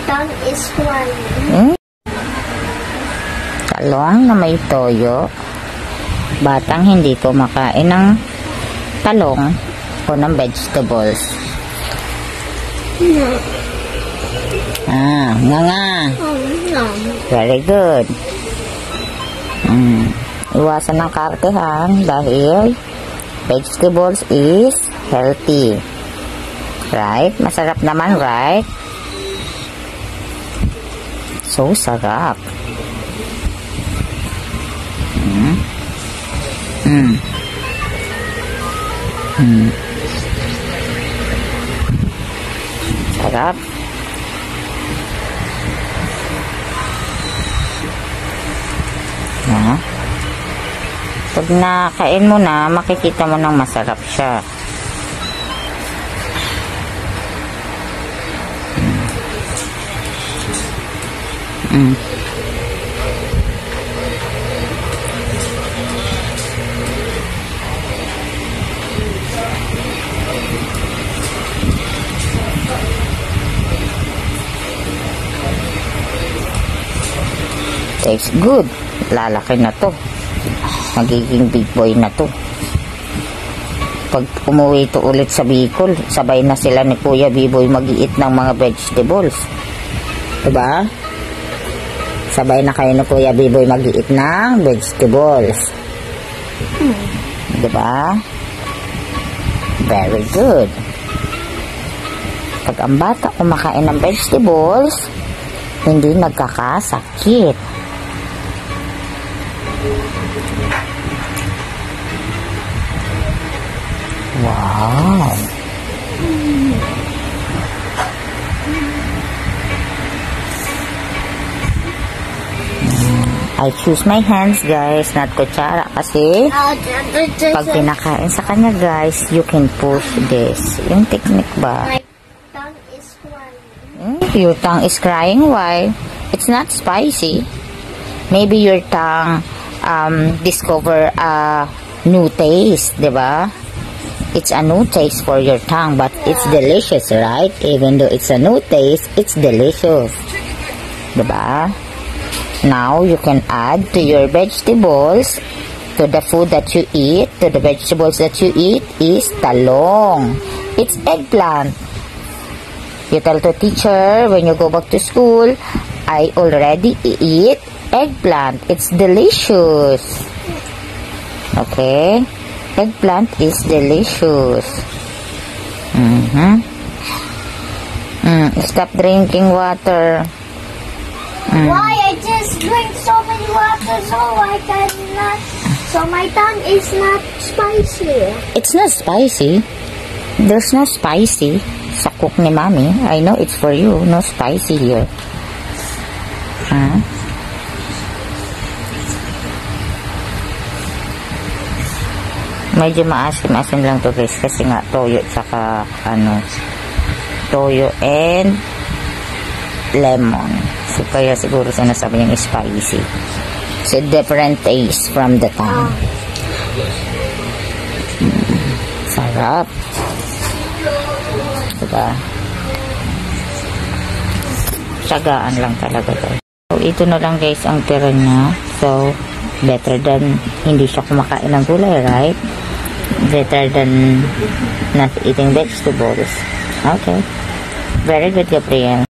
tongue is crying. Talong na may toyo. Batang hindi kumakain ng talong o ng vegetables. No. Nga. No. Very good. Iwasan ng kartehan dahil vegetables is healthy. Right? Masarap naman, right? So, sarap. Sarap. Pag nakain mo na, makikita mo nang masarap siya. Tastes good. Lalaki na to. Magiging big boy na to. Pag umuwi to ulit sa Bicol, sabay na sila ni Kuya Biboy mag-iit ng mga vegetables. Diba? Sabay na kayo ni Kuya Biboy mag-iit ng vegetables. Diba? Very good. Pag ang bata kumakain ng vegetables, hindi nagkakasakit. Wow. I choose my hands, guys, not kutsara kasi pag pinakain sa kanya, guys, you can push this. Yung technique ba? My tongue is crying. Your tongue is crying. Why? It's not spicy. Maybe your tongue discover a new taste, diba? It's a new taste for your tongue, but it's delicious, right? Even though it's a new taste, it's delicious. Diba? Now, you can add to your vegetables, to the food that you eat, to the vegetables that you eat is talong. It's eggplant. You tell the teacher when you go back to school, I already eat eggplant. It's delicious. Okay? Eggplant is delicious. Stop drinking water. Why? I just drink so many water so I cannot. So my tongue is not spicy. It's not spicy. There's no spicy sa cook ni Mommy. I know it's for you. No spicy here. Medyo maasim-asim lang to, guys, kasi nga toyo tsaka toyo and lemon. So kaya siguro sinasabi niyang spicy. So different taste from the tongue. Sarap. Diba? Sagaan lang talaga, guys. So ito na lang, guys, ang tira niya. So better than hindi siya kumakain ng gulay, right? Better than not eating vegetables. Okay. Very good, Gabriel.